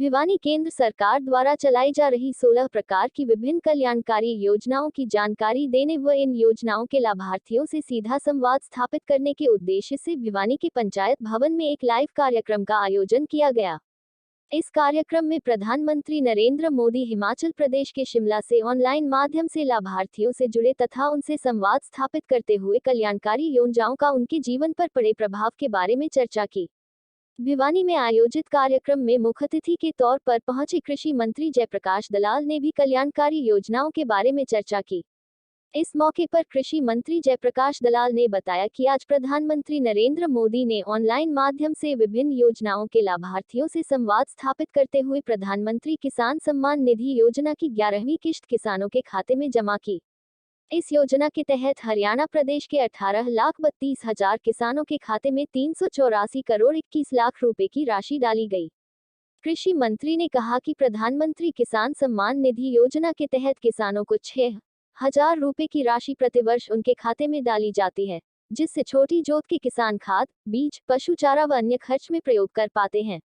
भिवानी केंद्र सरकार द्वारा चलाई जा रही 16 प्रकार की विभिन्न कल्याणकारी योजनाओं की जानकारी देने व इन योजनाओं के लाभार्थियों से सीधा संवाद स्थापित करने के उद्देश्य से भिवानी के पंचायत भवन में एक लाइव कार्यक्रम का आयोजन किया गया। इस कार्यक्रम में प्रधानमंत्री नरेंद्र मोदी हिमाचल प्रदेश के शिमला से ऑनलाइन माध्यम से लाभार्थियों से जुड़े तथा उनसे संवाद स्थापित करते हुए कल्याणकारी योजनाओं का उनके जीवन पर पड़े प्रभाव के बारे में चर्चा की। भिवानी में आयोजित कार्यक्रम में मुख्य अतिथि के तौर पर पहुंचे कृषि मंत्री जयप्रकाश दलाल ने भी कल्याणकारी योजनाओं के बारे में चर्चा की। इस मौके पर कृषि मंत्री जयप्रकाश दलाल ने बताया कि आज प्रधानमंत्री नरेंद्र मोदी ने ऑनलाइन माध्यम से विभिन्न योजनाओं के लाभार्थियों से संवाद स्थापित करते हुए प्रधानमंत्री किसान सम्मान निधि योजना की 11वीं किश्त किसानों के खाते में जमा की। इस योजना के तहत हरियाणा प्रदेश के 18,32,000 किसानों के खाते में 384 करोड़ 21 लाख रुपए की राशि डाली गई। कृषि मंत्री ने कहा कि प्रधानमंत्री किसान सम्मान निधि योजना के तहत किसानों को 6,000 रुपए की राशि प्रतिवर्ष उनके खाते में डाली जाती है, जिससे छोटी जोत के किसान खाद, बीज, पशु चारा व अन्य खर्च में प्रयोग कर पाते हैं।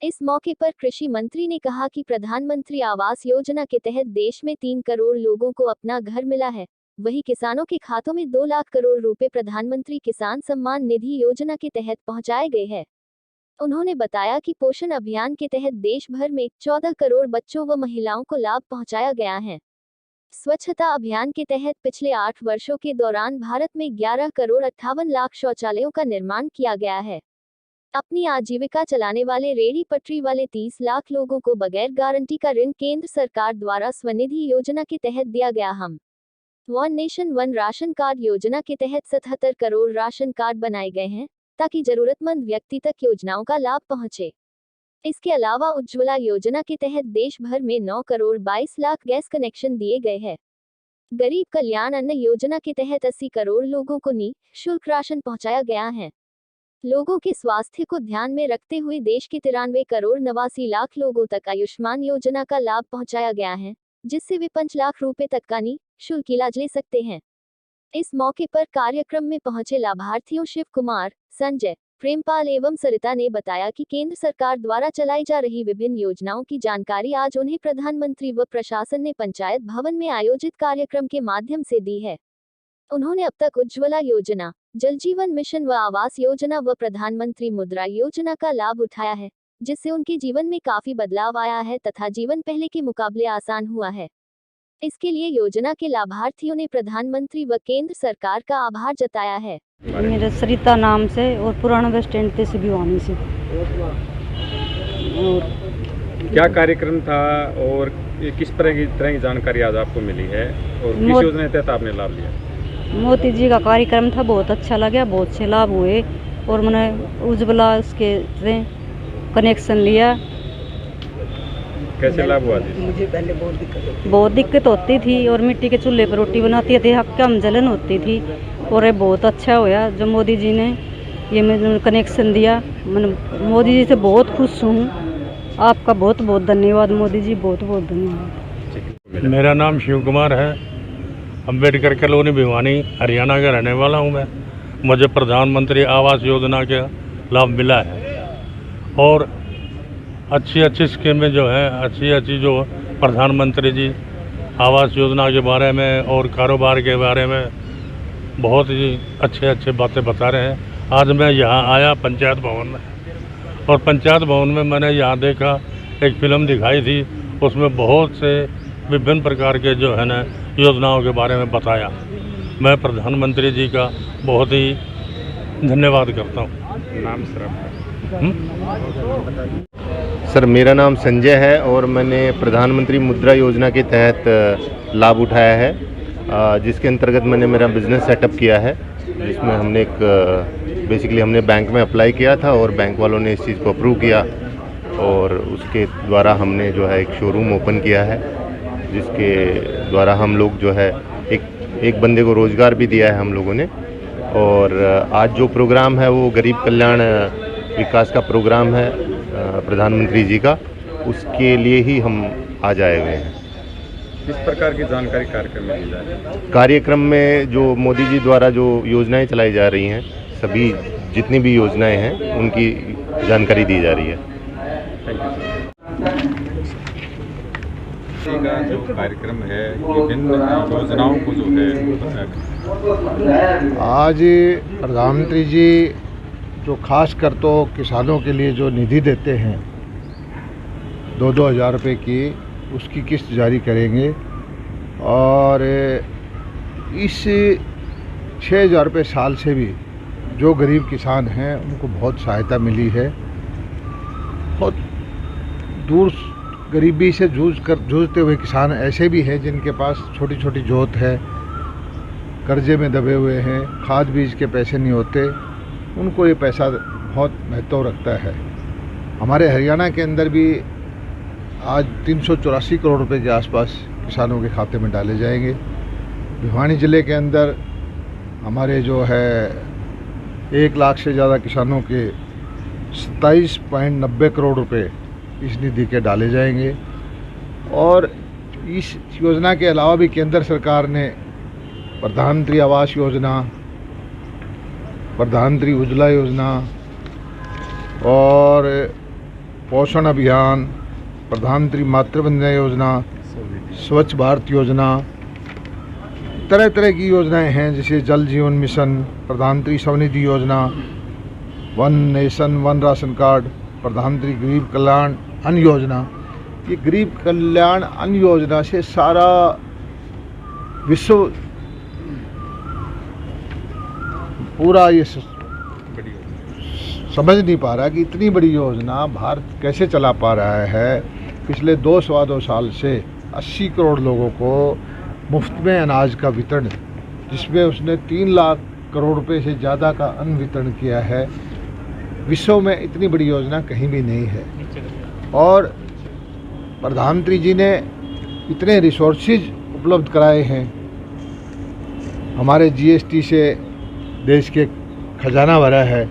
इस मौके पर कृषि मंत्री ने कहा कि प्रधानमंत्री आवास योजना के तहत देश में 3 करोड़ लोगों को अपना घर मिला है, वहीं किसानों के खातों में 2 लाख करोड़ रुपए प्रधानमंत्री किसान सम्मान निधि योजना के तहत पहुंचाए गए हैं। उन्होंने बताया कि पोषण अभियान के तहत देश भर में 14 करोड़ बच्चों व महिलाओं को लाभ पहुंचाया गया है। स्वच्छता अभियान के तहत पिछले 8 वर्षों के दौरान भारत में 11 करोड़ 58 लाख शौचालयों का निर्माण किया गया है। अपनी आजीविका चलाने वाले रेहड़ी पटरी वाले 30 लाख लोगों को बगैर गारंटी का ऋण केंद्र सरकार द्वारा स्वनिधि योजना के तहत दिया गया। हम one nation one ration card योजना के तहत 77 करोड़ राशन कार्ड बनाए गए हैं, ताकि जरूरतमंद व्यक्ति तक योजनाओं का लाभ पहुंचे। इसके अलावा उज्ज्वला योजना के तहत देश भर में 9 करोड़ 22 लाख गैस कनेक्शन दिए गए हैं। गरीब कल्याण अन्न योजना के तहत 80 करोड़ लोगों को निःशुल्क राशन पहुंचाया गया है। लोगों के स्वास्थ्य को ध्यान में रखते हुए देश के 93 करोड़ 89 लाख लोगों तक आयुष्मान योजना का लाभ पहुंचाया गया है, जिससे वे 5 लाख रुपए तक का निःशुल्क इलाज ले सकते हैं। इस मौके पर कार्यक्रम में पहुंचे लाभार्थियों शिव कुमार, संजय, प्रेमपाल एवं सरिता ने बताया कि केंद्र सरकार द्वारा चलाई जा रही विभिन्न योजनाओं की जानकारी आज उन्हें प्रधानमंत्री व प्रशासन ने पंचायत भवन में आयोजित कार्यक्रम के माध्यम से दी है। उन्होंने अब तक उज्ज्वला योजना, जल जीवन मिशन व आवास योजना व प्रधानमंत्री मुद्रा योजना का लाभ उठाया है, जिससे उनके जीवन में काफी बदलाव आया है तथा जीवन पहले के मुकाबले आसान हुआ है। इसके लिए योजना के लाभार्थियों ने प्रधानमंत्री व केंद्र सरकार का आभार जताया है। मेरा सरिता नाम से और पुराना बस स्टैंड से भिवानी से। और क्या कार्यक्रम था और किस तरह की जानकारी आज आपको मिली है और किस योजना के तहत आपने लाभ लिया? मोदी जी का कार्यक्रम था, बहुत अच्छा लगा, बहुत से लाभ हुए और मैंने उज्ज्वला उसके से कनेक्शन लिया। कैसे लाभ हुआ जी? मुझे पहले बहुत दिक्कत होती थी और मिट्टी के चूल्हे पर रोटी बनाती थी, कम जलन होती थी और ये बहुत अच्छा हुआ जो मोदी जी ने ये मुझे कनेक्शन दिया। मैं मोदी जी से बहुत खुश हूँ। आपका बहुत बहुत धन्यवाद मोदी जी, बहुत बहुत धन्यवाद। मेरा नाम शिव कुमार है, अम्बेडकर कॉलोनी भिवानी हरियाणा का रहने वाला हूँ मैं। मुझे प्रधानमंत्री आवास योजना का लाभ मिला है और अच्छी स्कीमें जो हैं, अच्छी जो प्रधानमंत्री जी आवास योजना के बारे में और कारोबार के बारे में बहुत ही अच्छे बातें बता रहे हैं। आज मैं यहाँ आया पंचायत भवन में और पंचायत भवन में मैंने यहाँ देखा एक फिल्म दिखाई थी, उसमें बहुत से विभिन्न प्रकार के जो है ना योजनाओं के बारे में बताया। मैं प्रधानमंत्री जी का बहुत ही धन्यवाद करता हूँ। नाम सर आपका? सर मेरा नाम संजय है और मैंने प्रधानमंत्री मुद्रा योजना के तहत लाभ उठाया है, जिसके अंतर्गत मैंने मेरा बिज़नेस सेटअप किया है, जिसमें हमने बेसिकली हमने बैंक में अप्लाई किया था और बैंक वालों ने इस चीज़ को अप्रूव किया और उसके द्वारा हमने जो है एक शोरूम ओपन किया है, जिसके द्वारा हम लोग जो है एक बंदे को रोज़गार भी दिया है हम लोगों ने। और आज जो प्रोग्राम है वो गरीब कल्याण विकास का प्रोग्राम है प्रधानमंत्री जी का, उसके लिए ही हम आज आए हुए हैं। किस प्रकार की जानकारी कार्यक्रम में दी जा रही है? कार्यक्रम में जो मोदी जी द्वारा जो योजनाएं चलाई जा रही हैं, सभी जितनी भी योजनाएं हैं उनकी जानकारी दी जा रही है। Thank you. का जो कार्यक्रम है विभिन्न योजनाओं को जो है बताया। आज प्रधानमंत्री जी जो खास कर तो किसानों के लिए जो निधि देते हैं 2-2 हज़ार रुपये की, उसकी किस्त जारी करेंगे और इस 6,000 रुपये साल से भी जो गरीब किसान हैं उनको बहुत सहायता मिली है। बहुत दूर गरीबी से जूझते हुए किसान ऐसे भी हैं जिनके पास छोटी छोटी जोत है, कर्जे में दबे हुए हैं, खाद बीज के पैसे नहीं होते, उनको ये पैसा बहुत महत्व रखता है। हमारे हरियाणा के अंदर भी आज 384 करोड़ रुपए के आसपास किसानों के खाते में डाले जाएंगे। भिवानी ज़िले के अंदर हमारे जो है 1 लाख से ज़्यादा किसानों के 27.90 करोड़ रुपए इस निधि के डाले जाएंगे। और इस योजना के अलावा भी केंद्र सरकार ने प्रधानमंत्री आवास योजना, प्रधानमंत्री उज्ज्वला योजना और पोषण अभियान, प्रधानमंत्री मातृवंदना योजना, स्वच्छ भारत योजना, तरह तरह की योजनाएं हैं जैसे जल जीवन मिशन, प्रधानमंत्री स्वनिधि योजना, one nation one ration card, प्रधानमंत्री गरीब कल्याण अन्न योजना। ये गरीब कल्याण अन्न योजना से सारा विश्व पूरा ये समझ नहीं पा रहा कि इतनी बड़ी योजना भारत कैसे चला पा रहा है। पिछले 2 साल से 80 करोड़ लोगों को मुफ्त में अनाज का वितरण, जिसमें उसने 3 लाख करोड़ रुपए से ज़्यादा का अन्न वितरण किया है। विश्व में इतनी बड़ी योजना कहीं भी नहीं है। और प्रधानमंत्री जी ने इतने रिसोर्सेज उपलब्ध कराए हैं। हमारे जीएसटी से देश के खजाना भरा है,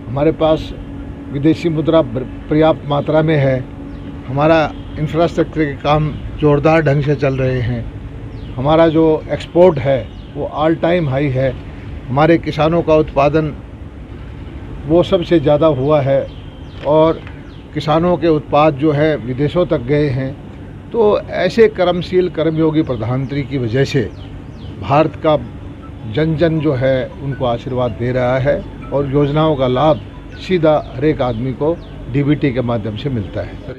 हमारे पास विदेशी मुद्रा पर्याप्त मात्रा में है, हमारा इंफ्रास्ट्रक्चर के काम जोरदार ढंग से चल रहे हैं, हमारा जो एक्सपोर्ट है वो ऑल टाइम हाई है, हमारे किसानों का उत्पादन वो सबसे ज़्यादा हुआ है और किसानों के उत्पाद जो है विदेशों तक गए हैं। तो ऐसे कर्मशील कर्मयोगी प्रधानमंत्री की वजह से भारत का जन जन जो है उनको आशीर्वाद दे रहा है और योजनाओं का लाभ सीधा हर एक आदमी को डीबीटी के माध्यम से मिलता है।